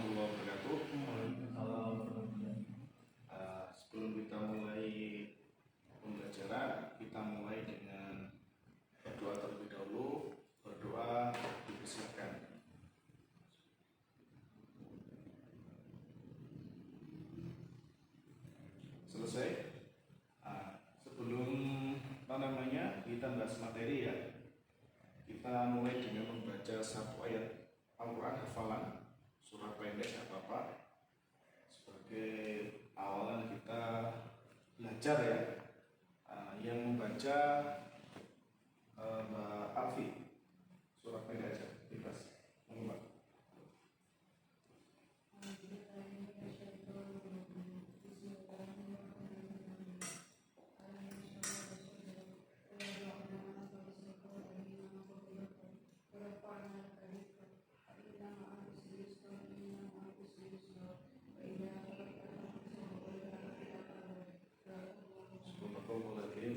warahmatullahi wabarakatuh. Sebelum kita mulai pembelajaran, kita mulai dengan berdoa terlebih dahulu. Berdoa dipersilakan. Selesai. Sebelum kita bahas materi ya, kita mulai dengan membaca satu ayat Al-Quran hafalan, surah pendek nggak apa-apa, sebagai awalan kita belajar ya. Yang membaca Mbak Alfi, surah pendek aja, bebas. Mbak.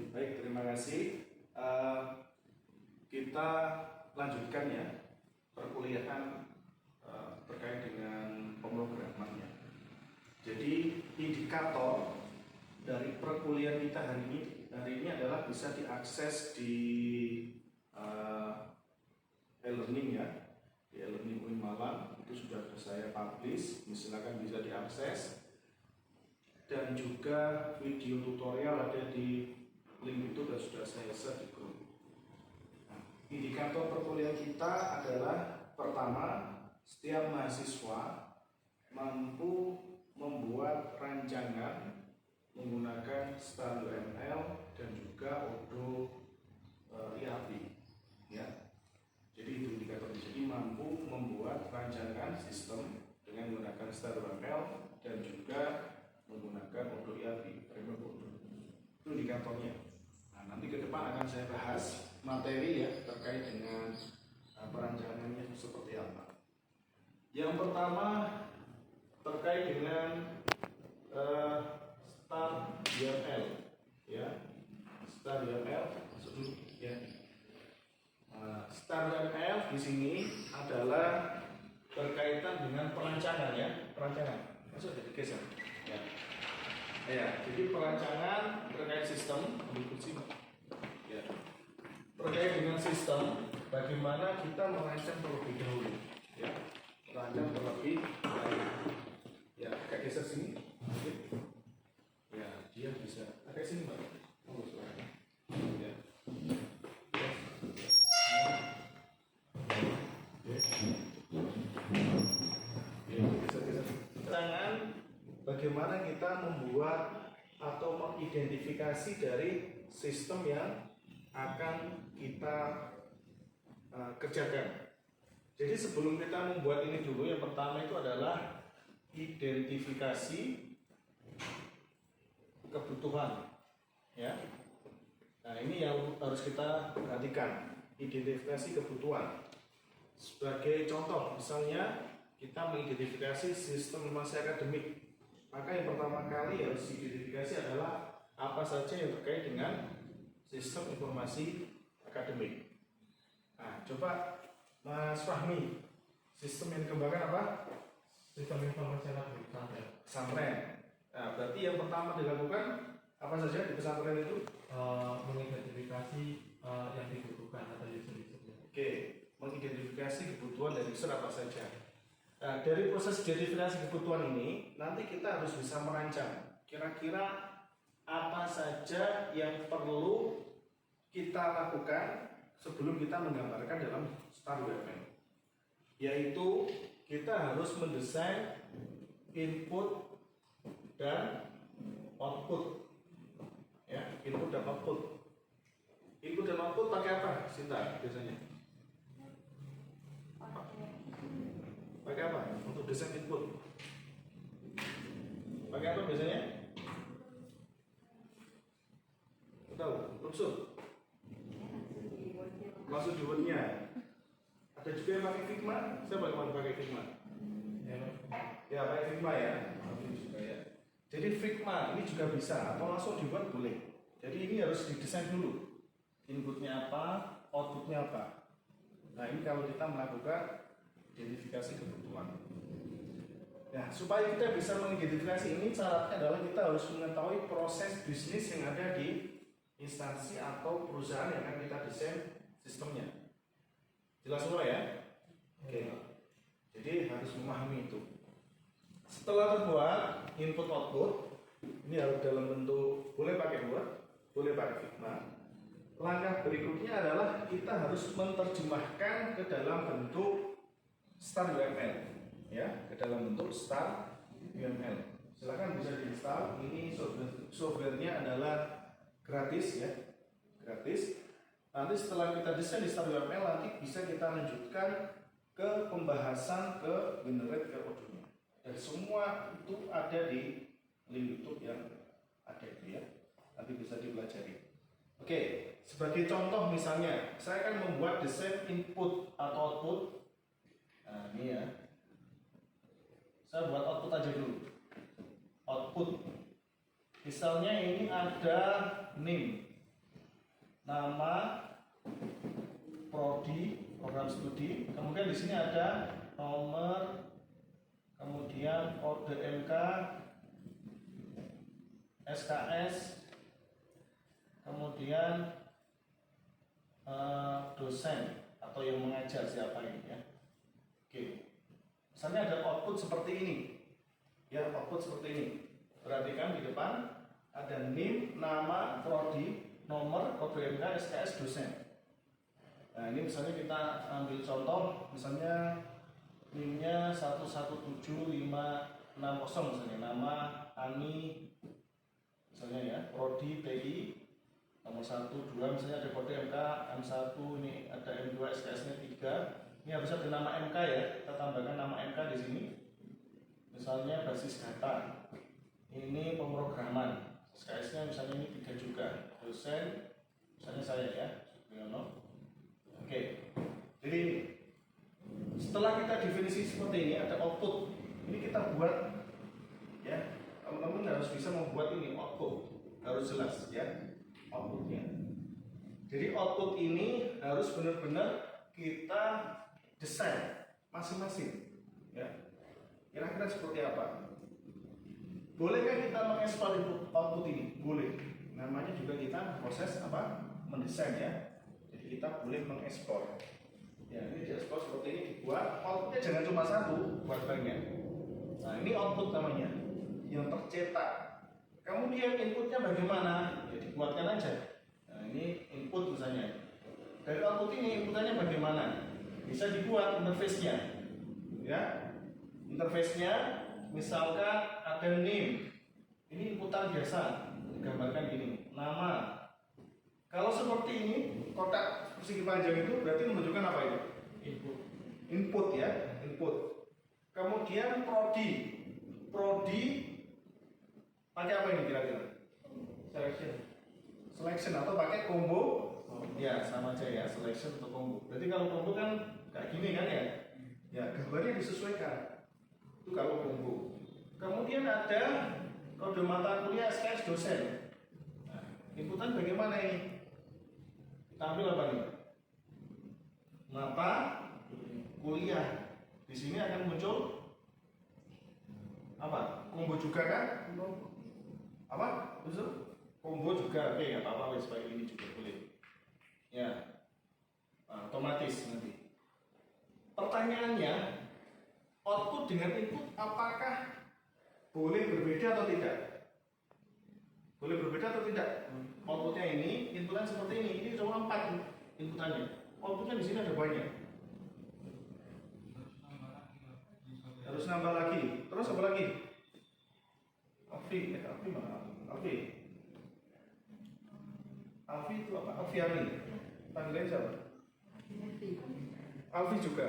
Baik, terima kasih. Kita lanjutkan ya perkuliahan terkait dengan pemrogramannya. Jadi indikator dari perkuliahan kita hari ini adalah bisa diakses di e-learning ya, di e-learning UIN Malang itu sudah saya publish, silakan bisa diakses. Dan juga video tutorial ada di link itu sudah saya share di grup. Indikator perkuliahan kita adalah pertama, setiap mahasiswa mampu membuat rancangan menggunakan StarUML dan juga Odoo ERP ya. Jadi itu indikator, jadi mampu membuat rancangan sistem dengan menggunakan StarUML dan juga menggunakan Odoo ERP framework Odoo. Itu indikatornya. Nanti ke depan akan saya bahas materi ya terkait dengan perancangannya seperti apa. Yang pertama terkait dengan StarUML ya. StarUML masuk dulu ya. StarUML di sini adalah berkaitan dengan perancangan ya, perancangan. Masuk jadi geser ya. Ya, jadi perancangan terkait sistem, ya. Terkait dengan sistem, bagaimana kita merancang terlebih dahulu, ya, merancang terlebih dahulu. Ya, kayak geser sini, ya, dia bisa agak sini mbak, ya. Perancangan bagaimana kita membuat atau mengidentifikasi dari sistem yang akan kita kerjakan. Jadi sebelum kita membuat ini dulu, yang pertama itu adalah identifikasi kebutuhan, ya. Nah ini yang harus kita perhatikan, identifikasi kebutuhan. Sebagai contoh, misalnya kita mengidentifikasi sistem informasi akademik, maka yang pertama kali harus diidentifikasi adalah apa saja yang terkait dengan sistem informasi akademik. Nah, coba Mas Fahmi, sistem yang dikembangkan apa? Sistem informasi akademik pesantren. Nah, berarti yang pertama dilakukan apa saja di pesantren itu? Mengidentifikasi yang dibutuhkan atau user-usernya. Oke, mengidentifikasi kebutuhan dari user apa saja. Nah, dari proses identifikasi kebutuhan ini, nanti kita harus bisa merancang kira-kira apa saja yang perlu kita lakukan sebelum kita menggambarkan dalam StarUML. Yaitu kita harus mendesain input dan output. Ya, input dan output. Input dan output pakai apa, Sinta biasanya? Pakai apa untuk desain input? Pakai apa biasanya? Tahu? Maksud? Masuk di wordnya. Ada juga yang pakai Figma. Siapa yang pakai Figma? Ya pakai Figma ya. Juga ya. Jadi Figma ini juga bisa atau langsung di Word boleh. Jadi ini harus didesain dulu. Inputnya apa, outputnya apa. Nah ini kalau kita melakukan identifikasi kebutuhan. supaya kita bisa mengidentifikasi ini, syaratnya adalah kita harus mengetahui proses bisnis yang ada di instansi atau perusahaan yang akan kita desain sistemnya. Jelas semua ya? Oke. Jadi harus memahami itu. Setelah terbuat input output, ini harus dalam bentuk, boleh pakai Word, boleh pakai Figma. Langkah berikutnya adalah kita harus menerjemahkan ke dalam bentuk star UML, ya, ke dalam bentuk star UML. Silakan bisa diinstal. Ini softwarenya adalah gratis, ya, gratis. Nanti setelah kita desain di star UML, nanti bisa kita lanjutkan ke pembahasan ke generate ke Odoo-nya. Dan semua itu ada di link YouTube yang ada itu, ya. Nanti bisa dipelajari. Oke, sebagai contoh misalnya, saya akan membuat desain input atau output. Nah, ini ya. Saya buat output aja dulu. Output. Misalnya ini ada name, nama, prodi, program studi. Kemudian di sini ada nomor, kemudian kode MK, SKS, kemudian dosen atau yang mengajar siapa ini, ya. Oke. Misalnya ada output seperti ini. Ya, output seperti ini. Perhatikan di depan ada name, nama, prodi, nomor, kode MK, SKS, dosen. Nah, ini misalnya kita ambil contoh, misalnya NIM-nya 1175560 misalnya, nama Ani misalnya, ya, prodi TI nomor 1, 2, misalnya ada kode MK M1, ini ada M2, SKS-nya 3. Ini harus ada nama MK, ya. Kita tambahkan nama MK di sini. Misalnya basis data. Ini pemrograman. SKS-nya misalnya ini 3 juga. Dosen misalnya saya, ya, Sugiono. Oke. Jadi setelah kita definisi seperti ini, ada output. Ini kita buat, ya. Teman-teman harus bisa membuat ini output. Harus jelas, ya, outputnya. Jadi output ini harus benar-benar kita desain masing-masing, ya. Kira-kira seperti apa? Bolehkah kita mengekspor output ini? Boleh. Namanya juga kita proses apa? Mendesain, ya. Jadi kita boleh mengekspor. Ya, ini diekspor seperti ini, dibuat. Outputnya jangan cuma satu, buat banyak. Nah, ini output namanya, yang tercetak. Kemudian inputnya bagaimana? Ya, dibuatkan aja. Nah, ini input misalnya. Dari output ini inputannya bagaimana? Bisa dibuat interface-nya, ya. Interface-nya misalkan ada name. Ini inputan biasa, digambarkan gini, nama. Kalau seperti ini, kotak persegi panjang itu berarti menunjukkan apa itu? Input. Input, ya, input. Kemudian prodi. Prodi pakai apa ini kira-kira? Selection. Selection atau pakai combo? Ya, sama aja, ya, selection atau combo. Berarti kalau combo kan kayak gini kan, ya? Ya, gambarnya disesuaikan. Itu kalau combo. Kemudian ada kode mata kuliah SKS dosen. Nah, inputan bagaimana ini? Kita ambil apa nih? Mata kuliah. Di sini akan muncul apa? Combo juga kan? Apa? Betul? Combo juga. Oke, nggak apa-apa, wes baik, ini juga boleh. Ya, otomatis nanti. Pertanyaannya, output dengan input apakah boleh berbeda atau tidak? Boleh berbeda atau tidak? Outputnya ini, inputan seperti ini. Ini cuma 4 inputannya. Outputnya di sini ada banyak. Harus nambah lagi. Terus apa lagi? Alfi mana? Alfi itu apa? Alfiani. Panggilannya siapa? Alfi juga.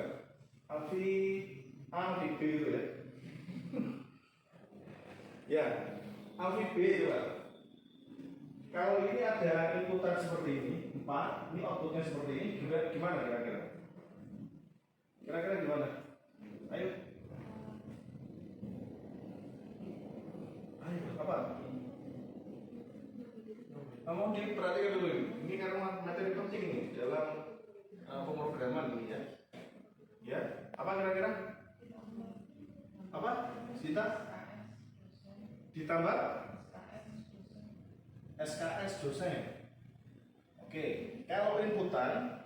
Alfi A, Alfi B itu, ya. Ya, Alfi B itu, Pak. Kalau ini ada inputan seperti ini, 4, ini outputnya seperti ini, juga gimana kira-kira? Kira-kira gimana? Ayo. Ayo, apa? Kamu diperhatikan dulu ini. Ini karena materi penting nih dalam pemrograman ini, ya. Ya, apa kira-kira? Apa? ditambah SKS dosen. Oke, kalau inputan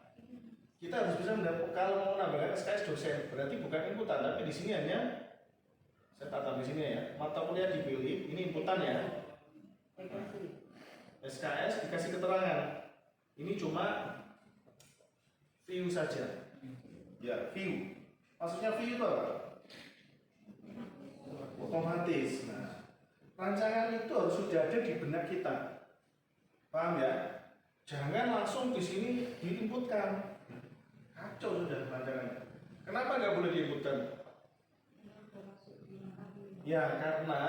kita harus bisa mendapat, kalau mau menambahkan SKS dosen berarti bukan inputan, tapi di sini hanya saya tata di sini ya, mata kuliah dipilih, ini inputan ya. SKS dikasih keterangan, ini cuma view saja. Ya, view. Maksudnya view itu apa? Otomatis. Nah, rancangan itu harus sudah ada di benak kita. Paham ya? Jangan langsung di sini diinputkan. Kacau sudah rancangannya. Kenapa nggak boleh diinputkan? Ya, karena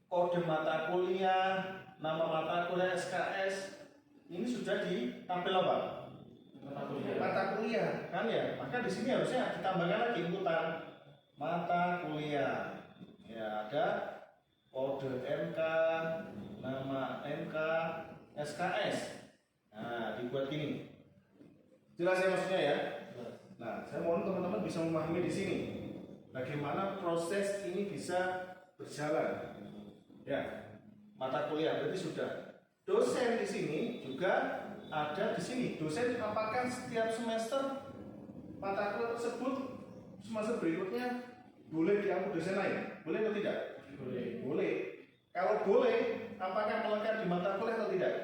kode mata kuliah, nama mata kuliah SKS ini sudah ditampil apa? Mata kuliah, kan ya? Maka di sini harusnya ditambahkan lagi inputan mata kuliah. Ya, ada kode MK, nama MK, SKS. Nah, dibuat gini. Jelas ya maksudnya ya? Nah, saya mohon teman-teman bisa memahami di sini bagaimana proses ini bisa berjalan. Ya, mata kuliah berarti sudah. Dosen di sini juga ada di sini. Dosen apakah setiap semester mata kuliah tersebut semester berikutnya boleh diambil dosen lain? Boleh atau tidak? Boleh. Boleh. Kalau boleh, apakah melekat di mata kuliah atau tidak?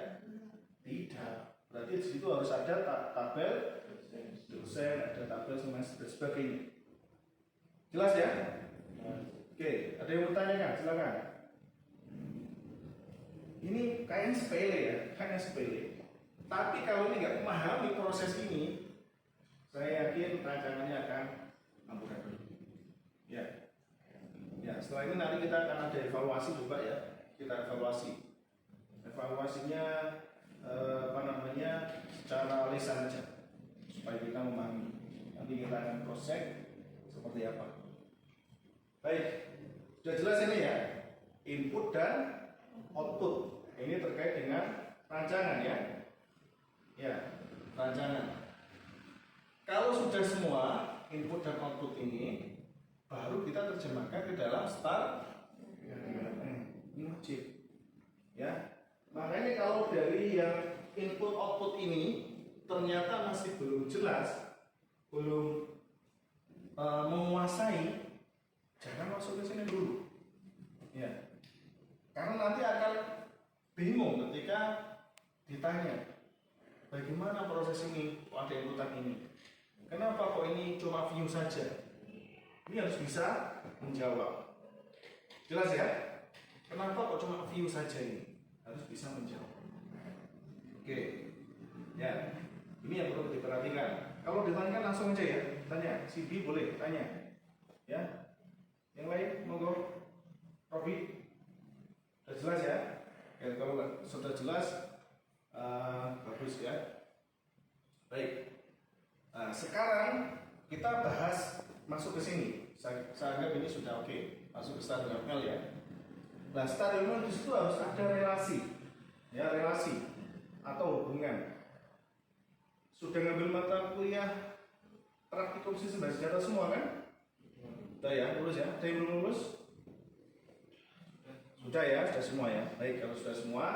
Tidak. Berarti di situ harus ada tabel dosen, ada tabel semester dan sebagainya. Jelas ya? Oke, ada yang bertanya kan? Silakan. Ini kayaknya sepele ya, kayaknya sepele. Tapi kalau ini nggak memahami proses ini, saya yakin rancangannya akan amburadul. Ya, ya. Setelah ini nanti kita akan ada evaluasi juga ya. Kita evaluasi. Evaluasinya secara lisan saja, supaya kita memahami. Nanti kita akan proses seperti apa. Baik, sudah jelas ini ya. Input dan output. Ini terkait dengan rancangan ya. Ya, rancangan. Kalau sudah semua input dan output ini, baru kita terjemahkan ke dalam start. Ini wajib. Ya, makanya kalau dari yang input output ini ternyata masih belum jelas, belum menguasai, jangan masuk ke sini dulu. Ya, karena nanti akan bingung ketika ditanya bagaimana proses ini, kok ada inputan ini, kenapa kok ini cuma view saja. Ini harus bisa menjawab. Jelas ya? Kenapa kok cuma view saja ini? Harus bisa menjawab. Oke. Ya. Ini yang perlu diperhatikan. Kalau ditanyakan langsung aja ya. Tanya. Si B boleh tanya. Ya. Yang lain monggo. Robi. Sudah jelas ya? Oke, kalau sudah jelas bagus ya. Baik. Nah, sekarang kita bahas masuk ke sini. Saya anggap ini sudah oke. Masuk ke stadium L ya. Nah, stadium L di situ harus ada relasi. Ya, relasi atau hubungan. Sudah ngambil mata kuliah praktikum sistem basis data semua kan? Sudah ya, lulus ya? Ada yang belum lulus? Sudah ya, sudah semua ya. Baik, kalau sudah semua,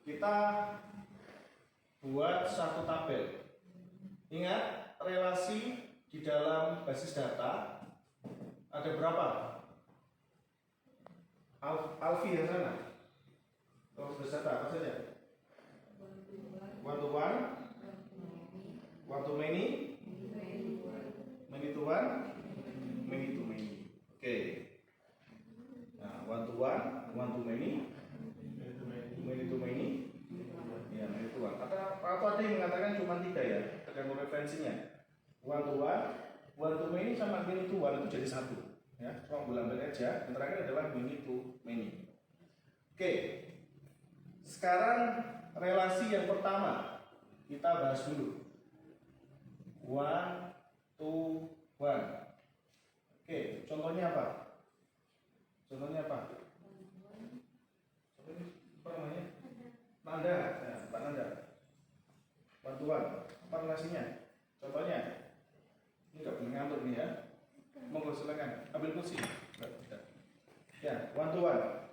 kita buat satu tabel. Ingat, relasi di dalam basis data ada berapa? Alfi yang sana. Kalau basis data apa saja? One to one, one to many, many to one, many to many. Oke. Nah, one to one to many, many to many. Ya, many to one. Atau ada yang mengatakan cuma 3 ya, tergantung referensinya. One to many sama many to one itu jadi satu. Ya, cuma bulan aja. Yang terakhir adalah many to many. Oke. Sekarang relasi yang pertama kita bahas dulu. One to one. Oke, contohnya apa? Contohnya apa? Contohnya apa namanya? Nanda, ya, Pak Nanda. One to one. Apa relasinya? Contohnya? Ini nggak boleh ngantuk nih ya. Monggo silakan. Ambil kursi. Ya, one to one.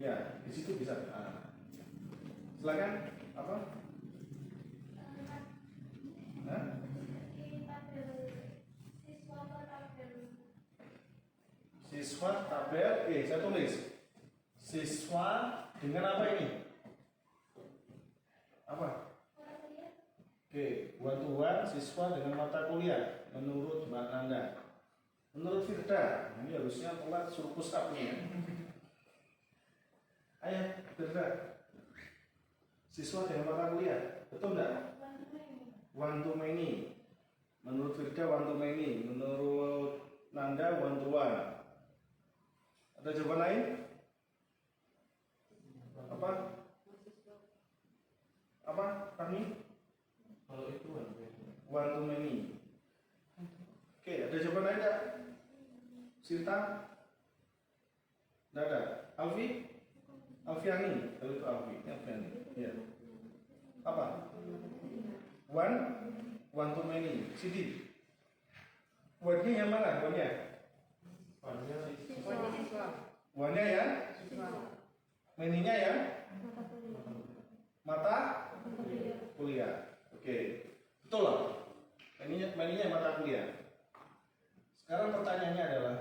Ya, di situ bisa. Nah. Silakan. Apa? Hah? Siswa tabel. Saya tulis. Siswa dengan apa ini? Apa? Oke, one to one siswa dengan mata kuliah menurut Mbak Nanda. Menurut Firda, ini harusnya telat suruh push up nih ya. Ayo, Firda. Siswa dengan mata kuliah, betul enggak? One to many. Menurut Firda one to many, menurut Nanda one to one. Ada jawaban lain? Apa? Apa? Kami? Kalau itu One to many. Oke, ada jawaban lain enggak? Sinta? Enggak ada. Alfi? Alfiani, kalau itu Alfi, Alfiani. Ya. Apa? One to many. Sidi. One-nya yang mana? One-nya? One-nya ya? Many-nya ya? Mata kuliah. Oke. Betul lah. Many-nya mata kuliah. Sekarang pertanyaannya adalah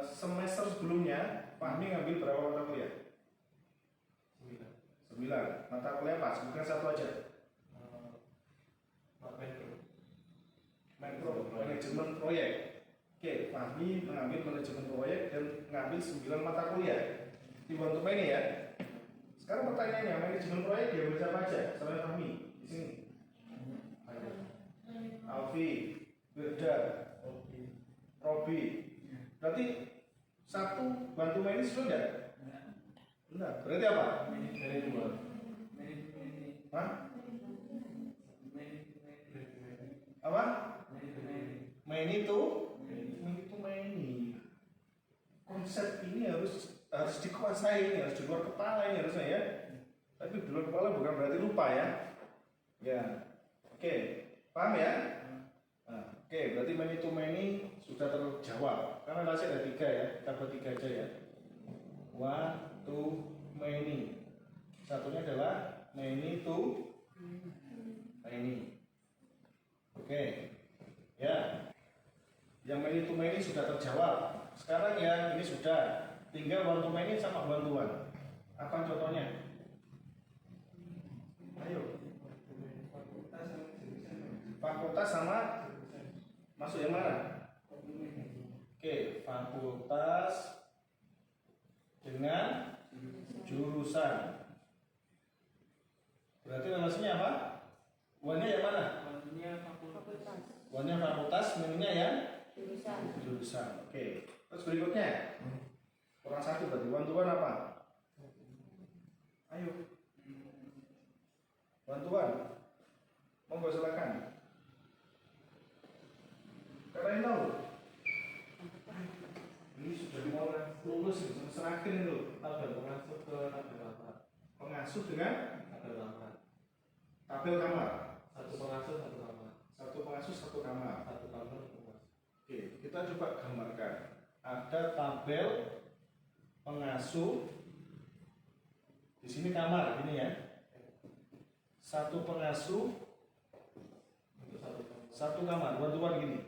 semester sebelumnya Fahmi ngambil berapa mata kuliah? 9 mata kuliah apa? Sebutkan satu aja. Makro manajemen proyek. Oke, Fahmi mengambil manajemen proyek dan mengambil 9 mata kuliah. Dibantu ini ya. Sekarang pertanyaannya, manajemen proyek diambil siapa aja? Selain Fahmi di sini. Alfi, Firda, Robi. Berarti satu bantu main sudah? Enggak. Berarti apa? Hah? Apa? Main itu konsep ini harus dikuasai, harus di luar kepala ini harusnya ya. Tapi di luar kepala bukan berarti lupa ya. Ya. Oke. Paham ya? Nah, oke, berarti many to many sudah terjawab. Karena masih ada 3 ya, kita buat 3 aja ya. One to many. Satunya adalah many to many. Oke. Ya. Yang many to many sudah terjawab. Sekarang ya ini sudah. Tinggal one to many sama bantuan. Apa contohnya? Ayo. Fakultas sama masuk yang mana? Oke, fakultas dengan jurusan. Berarti relasinya apa? One-nya yang mana? One-nya fakultas, many-nya yang jurusan. Oke. Terus berikutnya. Kurang satu berarti one to one apa? Ayo. One to one. Monggo silakan. Kalian tahu? Ini sudah mau lulus semester akhir itu. tabel pengasuh ke tabel kamar. Pengasuh dengan Tabel kamar. tabel kamar. Satu pengasuh satu kamar. Satu pengasuh satu kamar. Satu kamar satu pengasuh. Oke, kita coba gambarkan. Ada tabel pengasuh. Di sini kamar, ini ya. Satu pengasuh, Untuk satu kamar. satu kamar, one-to-one gini.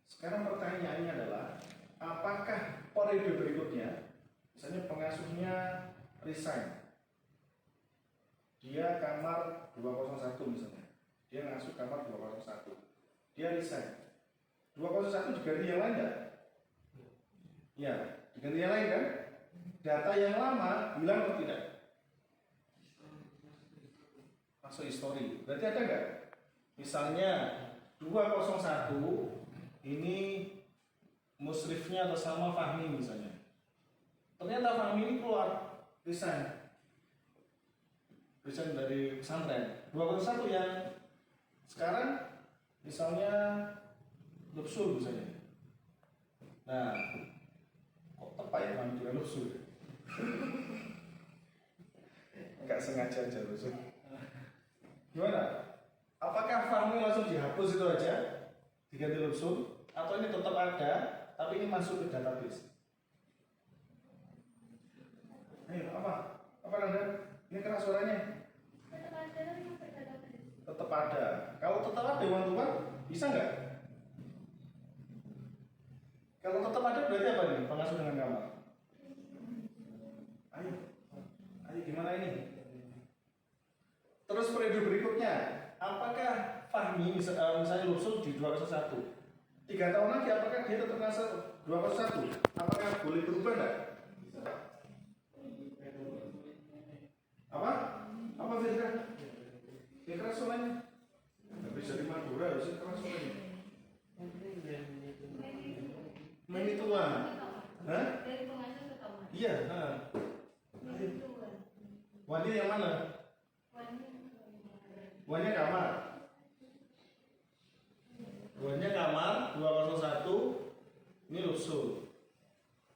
Sekarang pertanyaannya adalah, apakah periode berikutnya, misalnya pengasuhnya resign, dia kamar 201 misalnya, dia ngasuh kamar 201, dia resign, 201 diganti yang lain nggak? Ya, diganti yang lain kan? Data yang lama hilang atau tidak? Masuk histori. Berarti ada nggak? Misalnya 201 ini musrifnya atas nama Fahmi misalnya. Ternyata Fahmi ini keluar resign dari pesantren. 201 yang sekarang misalnya Lupsul misalnya. Nah, kok tepat ya Fahmi juga Lupsul? Enggak sengaja aja Lupsul. Gimana? Apakah Fahmi langsung dihapus itu aja? Diganti Lupsul? Atau ini tetap ada, tapi ini masuk ke database? Ayo, apa? Apa Nanda? Ini keras suaranya? Tetap ada. Kalau tetap ada one to one, bisa nggak? Kalau tetap ada berarti apa nih? Pengasuh dengan kamar. Ayo, ayo gimana ini? Terus periode berikutnya, apakah Fahmi misalnya lulusul di 201? 3 tahun lagi apakah dia tetap masuk 201? Apakah boleh berubah enggak? Apa? Apa Firda? Ya keras suaranya. Tapi dari Madura harusnya keras suaranya. Main ituan. Hah? Iya, Wani yang mana? Wani kamar. Wani kamar 201 ini lusul.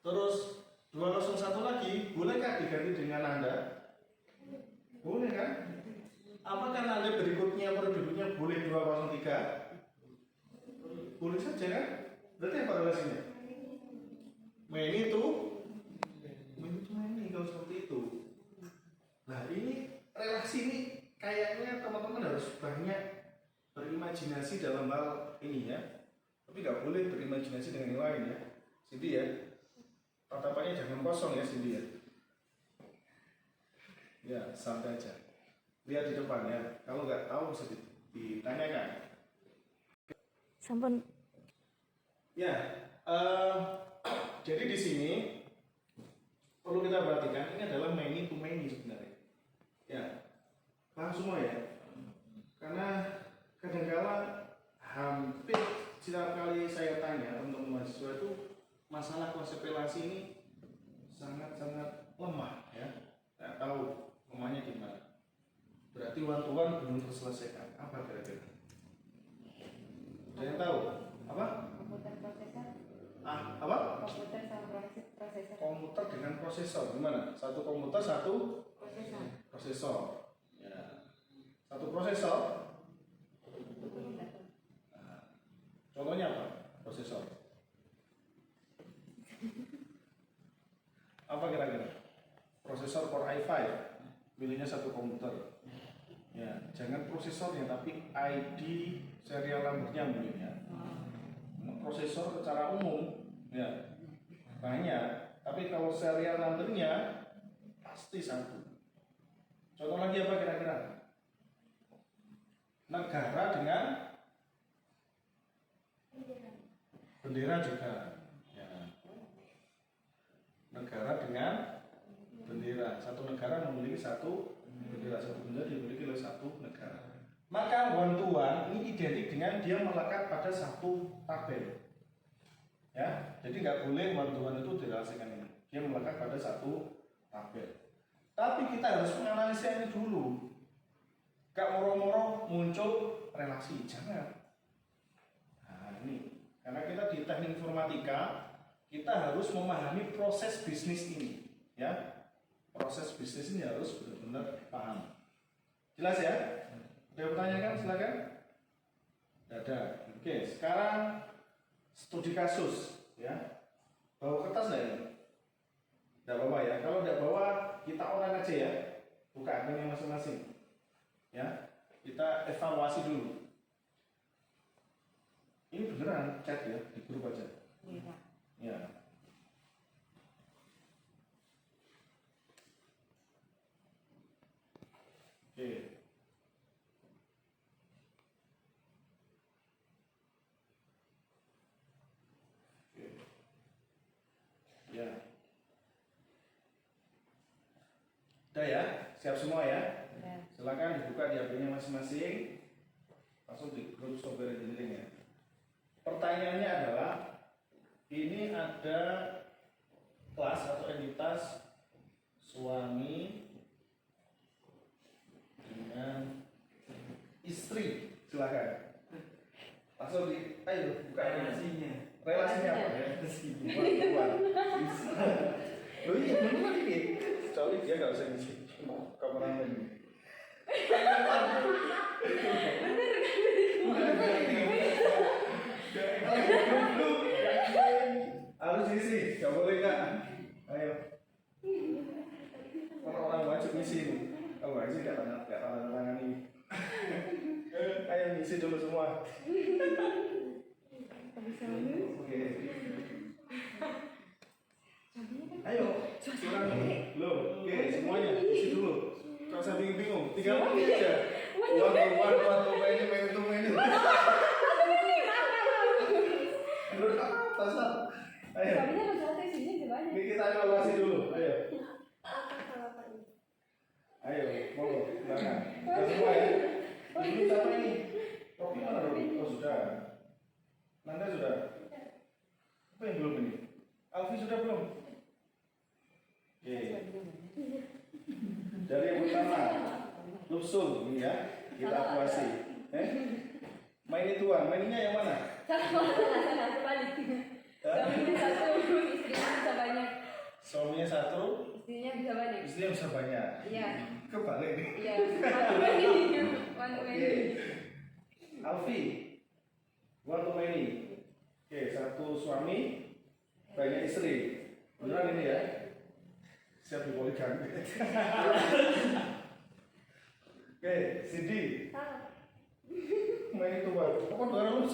Terus 201 lagi, bolehkah diganti dengan Anda? Boleh kan? Apakah Anda berikutnya produknya boleh 203? Boleh saja kan? Berarti apa relasinya? Many itu kalau seperti itu. Nah ini relasi ini kayaknya teman-teman harus banyak berimajinasi dalam hal ini ya. Tapi nggak boleh berimajinasi dengan yang lain ya. Cindy ya, tatapannya jangan kosong ya Cindy ya. Ya santai aja. Lihat di depan ya. Kalau nggak tahu bisa ditanyakan. Sampun. Ya, jadi di sini perlu kita perhatikan ini adalah many to many sebenarnya. Ya, paham semua ya? Karena kadang-kala hampir setiap kali saya tanya teman-teman mahasiswa itu masalah konsep relasi ini sangat-sangat lemah ya. Nggak tahu lemahnya gimana. Berarti one to one belum terselesaikan. Apa kira-kira? Ada yang tahu? Apa? Komputer prosesor. Apa? Komputer sama prosesor. Komputer dengan prosesor gimana? Satu komputer, satu prosesor. Ya. Satu prosesor. Nah, contohnya apa? Prosesor. Apa kira-kira? Prosesor Core i5 milihnya satu komputer. Ya, jangan prosesornya tapi ID serial numbernya milihnya. Prosesor secara umum ya banyak, tapi kalau serial numbernya pasti satu. Contoh lagi apa kira-kira? Negara dengan bendera juga ya. Negara dengan bendera, satu negara memiliki satu bendera, satu bendera dimiliki oleh satu negara. Maka one to one ini identik dengan dia melekat pada satu tabel. Ya, jadi nggak boleh one to one itu direlasikan ini. Dia melekat pada satu tabel. Tapi kita harus menganalisa ini dulu. Gak moro-moro muncul relasi, jangan. Nah ini, karena kita di teknik informatika, kita harus memahami proses bisnis ini. Ya, proses bisnis ini harus benar-benar paham. Jelas ya? Ada pertanyaan kan? Silakan. Tidak ada. Oke, sekarang studi kasus ya. Bawa kertas nggak ini? Tidak bawa ya. Kalau tidak bawa, kita orang aja ya. Buka akunnya masing-masing. Ya, kita evaluasi dulu. Ini beneran chat ya di grup aja. Iya. Ya. Oke. Ya. Udah ya, siap semua ya? Ya. Silakan dibuka di HP-nya masing-masing. Langsung di grup software engineering ya. Pertanyaannya adalah, ini ada kelas atau entitas suami dengan istri. Silakan. Langsung di, ayo buka relasinya. Relasinya apa ya? Loh iya, benar ini. Kecuali dia nggak usah ngisi kameramen. Bener kan? Tinggal pilih aja. One to many. Menurut apa Sal? Ayo. Suaminya kan satu, istrinya bisa banyak. Ini kita evaluasi dulu. Ayo. Apa kalau Pak ini? Ayo, monggo. Silakan. Kita semua ya. Ini siapa ini? Robi mana Robi? Oh sudah. Nanda sudah. Apa yang belum ini? Alfi sudah belum? Oke. Dari yang pertama, Lupsul ini ya, kita evaluasi. Main tuan, mainnya yang mana? Salah, kebalik. Suaminya satu, istrinya bisa banyak. Suaminya satu, Istrinya bisa banyak. istrinya bisa banyak. Iya. Kebalik nih. Iya. One Oke. way. Alfi, one to many. Oke, satu suami, banyak istri. Beneran ini ya? Siap di poligami. Oke, Cindy, Salah. main itu buat. Apa baru lu?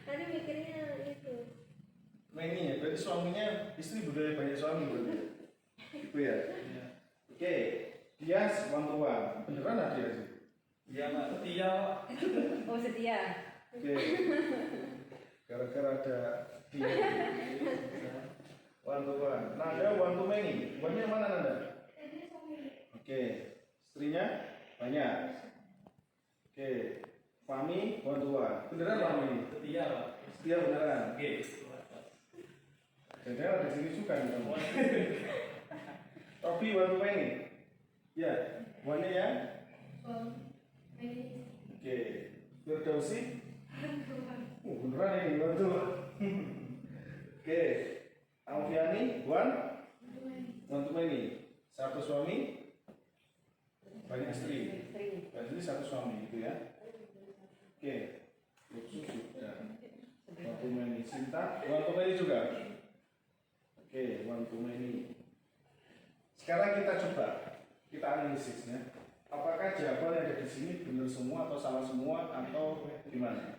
Tadi mikirnya itu. Main ini ya, berarti suaminya istri budaya banyak suami berarti. Itu ya. Oke, Dias one to one. Beneran ada Dias? Iya Pak, setia Pak. Oh setia. Oke. Gara-gara ada Dias. One to one. Nanda one to many. One-nya mana Nanda? Oke. Istrinya banyak. Oke. Fami one to one. Beneran Fami ini? Setia Pak. Setia beneran. Oke. Jadi ada di sini juga nih kamu. Robi one to many. Ya. One-nya ya. Oke. Firdausi. Oh beneran ini one to one. Oke. Alfiani one to many. Satu suami, banyak istri. Berarti satu suami gitu ya. Oke. Luksus sudah. One to many. Cinta one to many juga. Oke, one to many. Sekarang kita coba kita analisisnya. Apakah jawaban yang ada di sini benar semua atau salah semua atau gimana?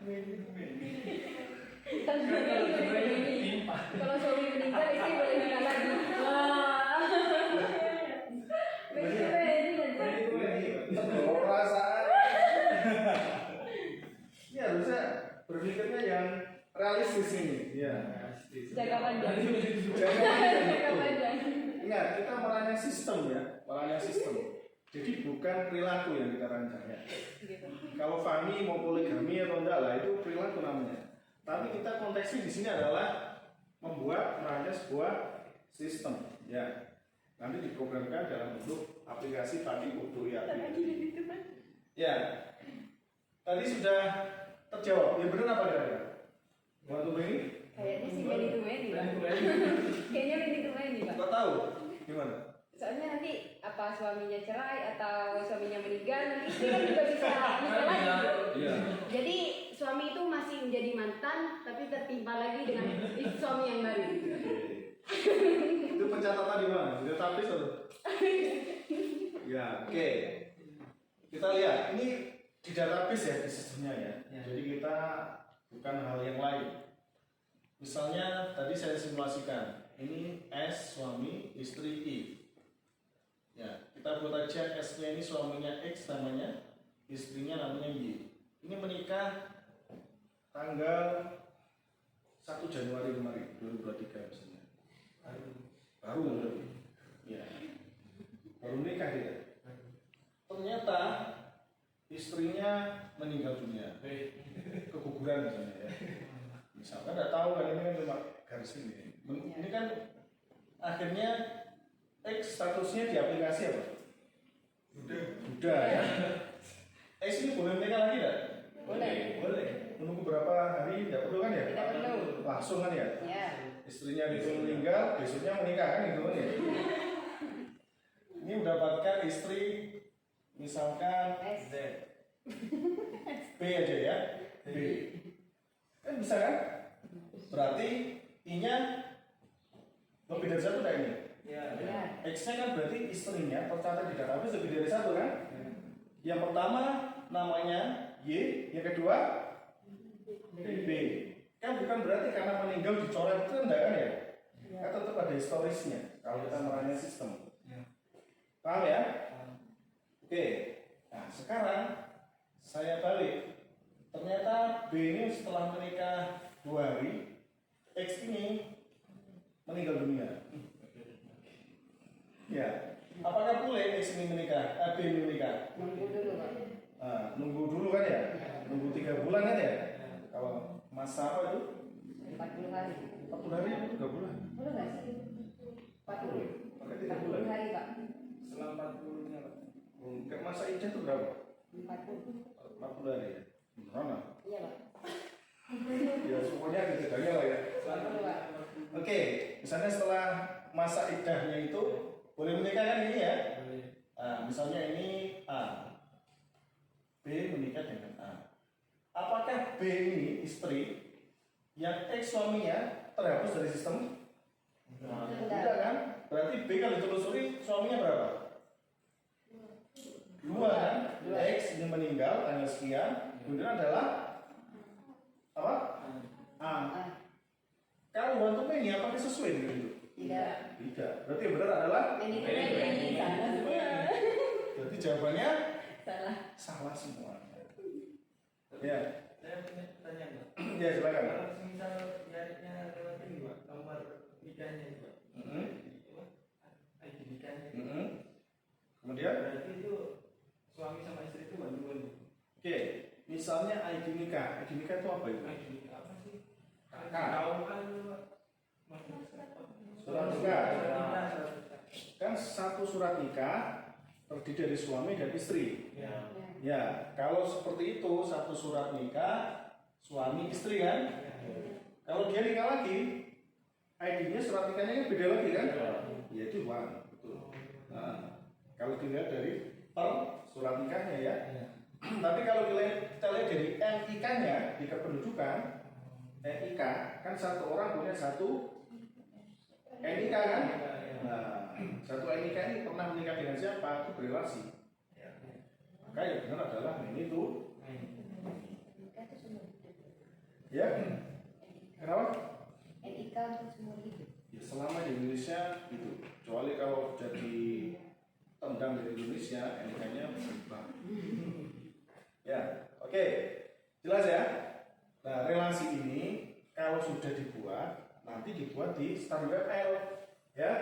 Kalau suami meninggal, istri boleh nikah lagi. Wah. Terbawa perasaan. Ini harusnya berpikirnya yang realistis ini. Ya. Jaga panjang. Jangan panjang. Ingat, kita merancang sistem ya, merancang sistem. Jadi bukan perilaku yang kita rancang ya. Kalau Fami mau poligami atau enggak lah itu perilaku namanya. Tapi kita konteksnya di sini adalah merancang sebuah sistem ya. Nanti diprogramkan dalam bentuk aplikasi Fami Udo ya. Ya. Tadi sudah terjawab. Yang benar apa kira-kira? Waktu ini? Kayaknya sih many to many, Pak. Kayaknya many to many, Pak. Kau tahu gimana? Soalnya nanti apa suaminya cerai atau suaminya meninggal, nanti istri kan juga bisa nikah lagi. Iya. Jadi suami itu masih menjadi mantan, tapi tertimpa lagi dengan suami yang baru. Itu pencatatan di mana? Di database atau? Ya, oke. Kita lihat ini di database ya di sistemnya ya. Jadi kita bukan hal yang lain. Misalnya tadi saya simulasikan. Ini S suami istri I. Ya, kita buat aja S-nya ini suaminya X namanya, istrinya namanya Y. Ini menikah tanggal 1 Januari kemarin 2023 misalnya. Baru ya. Baru nikah dia. Ternyata istrinya meninggal dunia. Keguguran misalnya ya. Misalkan nggak tahu kan ini kan cuma garis ini. Ini kan akhirnya X statusnya di aplikasi apa? Udah ya. X ini boleh menikah lagi nggak? Boleh. Menunggu berapa hari? Tidak perlu kan ya? Tidak perlu. Langsung kan ya? Ya. Istrinya itu meninggal, besoknya menikah kan gitu kan ya? Ini mendapatkan istri misalkan S. B aja ya. B. Kan bisa kan? Berarti I-nya lebih dari satu kayak ini. Ya. X-nya kan berarti istrinya tercatat di database lebih dari satu kan? Yang pertama namanya Y, yang kedua B. Kan bukan berarti karena meninggal dicoret itu enggak kan ya? Kan tetap ada historisnya kalau kita merancang sistem. Paham ya? Oke, nah sekarang saya balik. Ternyata B ini setelah menikah 2 hari, X ini meninggal dunia. Ya, apakah boleh X ini menikah? B ini menikah? Nunggu dulu Pak. Nah, nunggu dulu kan ya? Nunggu 3 bulan kan ya? Kalau masa apa itu? 40 hari. 40 hari atau 3 bulan? Boleh nggak sih? 40. Pakai 3 bulan. 40 hari Pak. Setelah 40-nya Pak. Kayak masa iddah itu berapa? 40. 40 hari ya? Beneran? Iya Pak. Ya semuanya gitu-gitu lah ya. 40 Pak. Oke, misalnya setelah masa iddahnya itu boleh menikah kan ini ya? Nah, misalnya ini A, B menikah dengan A. Apakah B ini istri yang X suaminya terhapus dari sistem? Tidak kan? Berarti B kalau ditelusuri suaminya berapa? 2 kan? X ini meninggal tanggal sekian, kemudian adalah apa? A. Kalau wanita ini apakah sesuai dengan itu? Tidak. Tidak. Berarti yang benar adalah Ini salah semua. berarti jawabannya Salah. salah semua. Ya, Saya punya pertanyaan Pak. ya silakan. Kalau misal nyarinya lewat ini Pak, nomor nikahnya itu Pak. ID nikahnya itu. Kemudian, Berarti itu suami sama istri itu bantu-bantu. oke, misalnya ID nikah. ID nikah itu apa itu? ID nikah apa sih? Kakak. Tahu kan lu Pak? Maksudnya apa? Surat nikah. Surat nikah. Kan satu surat nikah terdiri dari suami dan istri. Ya. Ya, kalau seperti itu satu surat nikah suami istri kan? Kalau dia nikah lagi, ID-nya surat nikahnya kan beda lagi kan? Ya itu one, betul. Nah, kalau dilihat dari per surat nikahnya ya. Tapi kalau kita lihat dari NIK-nya di kependudukan, NIK kan satu orang punya satu NIK kan? Nah, satu NIK ini pernah menikah dengan siapa? Itu berrelasi. Maka yang benar adalah ini tuh. Ya, kenapa? NIK untuk semua hidup. Ya selama di Indonesia itu, kecuali kalau jadi tendang dari Indonesia, NIK-nya berubah. Ya, oke, jelas ya. Nah, relasi ini kalau sudah dibuat, nanti dibuat di Star URL, ya.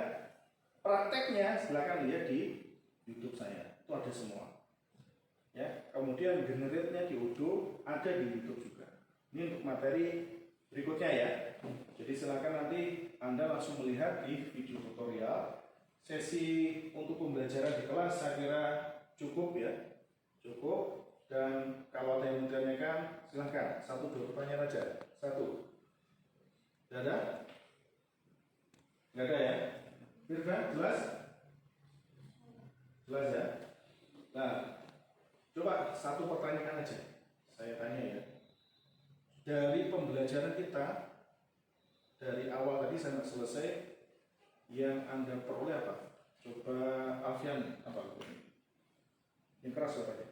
Prakteknya silakan lihat di YouTube saya, itu ada semua. Ya, kemudian generate-nya di Odoo ada di YouTube juga. Ini untuk materi berikutnya ya. Jadi silakan nanti Anda langsung melihat di video tutorial. Sesi untuk pembelajaran di kelas saya kira cukup ya, cukup. Dan kalau ada yang mau ditanyakan silakan. 1-2 pertanyaan aja. 1. Tidak ada? Tidak ada ya? Firman, jelas? Jelas ya? Nah, coba 1 pertanyaan aja. Saya tanya ya. Dari pembelajaran kita dari awal tadi sampai selesai, yang Anda peroleh apa? Coba Alfian, apa? Yang keras apa ya?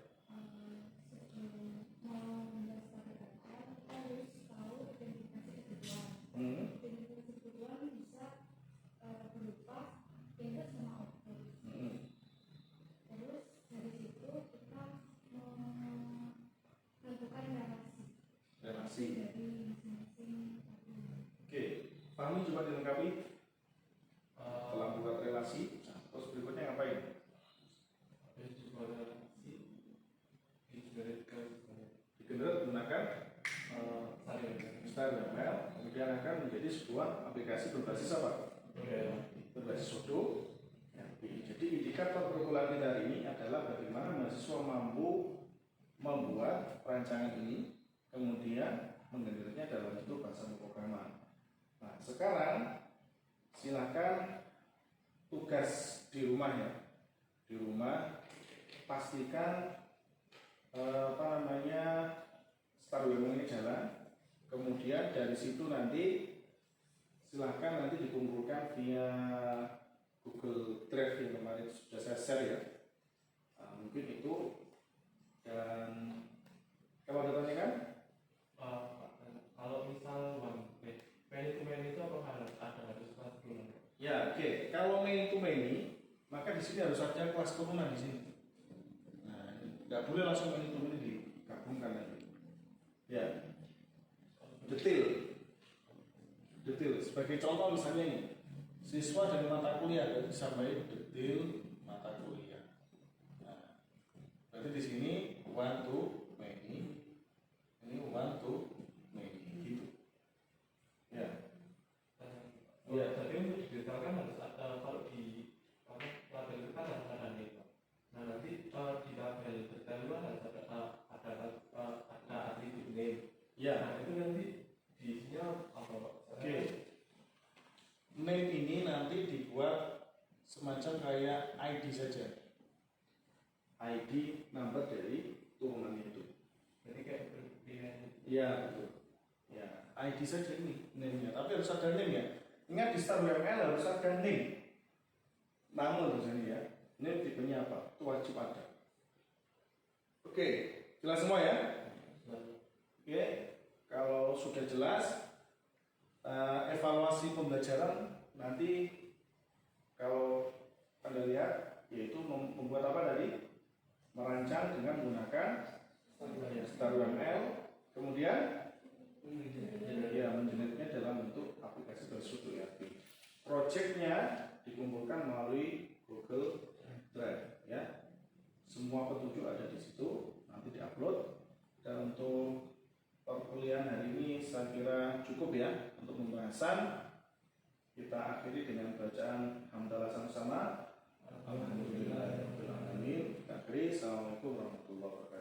Relasi. Oke, Fahmi coba dilengkapi. Telah buat relasi. Terus berikutnya ngapain? Digenerate menggunakan Star URL, kemudian akan menjadi sebuah aplikasi berbasis apa? Berbasis Odoo. Jadi indikator perkuliahan kita hari ini adalah bagaimana mahasiswa mampu membuat perancangan ini, kemudian menggenerate-nya dalam bentuk bahasa pemrograman. Nah, sekarang silakan tugas di rumah ya. Di rumah pastikan Star URL ini jalan. Kemudian dari situ nanti silahkan nanti dikumpulkan via Google Drive yang kemarin sudah saya share ya. Nah, mungkin itu. Dan kalau ada tanya kan? Kalau misal many to many itu apa harus satu? Ya, oke. Kalau many to many, maka di sini harus ada kelas turunan di sini. nggak boleh langsung ini digabungkan lagi. Ya, detail. Sebagai contoh misalnya ini, siswa dari mata kuliah dan disampaikan detail mata kuliah. Nah, berarti di sini one to many, ini one to many gitu. Ya. Ya, tapi untuk diberitakan harus ada kalau di tabel itu kan harus ada nih Pak. Nah nanti di tabel pendahuluan harus ada atribut name. Ya. Nah itu nanti diisinya apa Pak? Oke. Name ini nanti dibuat semacam kayak ID saja. ID number dari turunan itu. Jadi kayak berpilihan. Iya betul. Ya, ID saja ini name-nya. Tapi harus ada name ya. Ingat di Star UML harus ada name. Nama tulisannya ya. Name tipenya apa? Itu wajib ada. Oke, jelas semua ya? Oke, kalau sudah jelas, evaluasi pembelajaran nanti kalau Anda lihat yaitu membuat apa tadi? Merancang dengan menggunakan Star UML, kemudian ya menjelaskannya dalam bentuk aplikasi berstruktur ERP. Projectnya dikumpulkan melalui Google Drive ya. Semua petunjuk ada di situ, nanti diupload. Dan untuk perkuliahan hari ini saya kira cukup ya untuk pembahasan. Kita akhiri dengan bacaan hamdalah sama-sama. Alhamdulillahirabbil alamin. Assalamualaikum warahmatullahi wabarakatuh.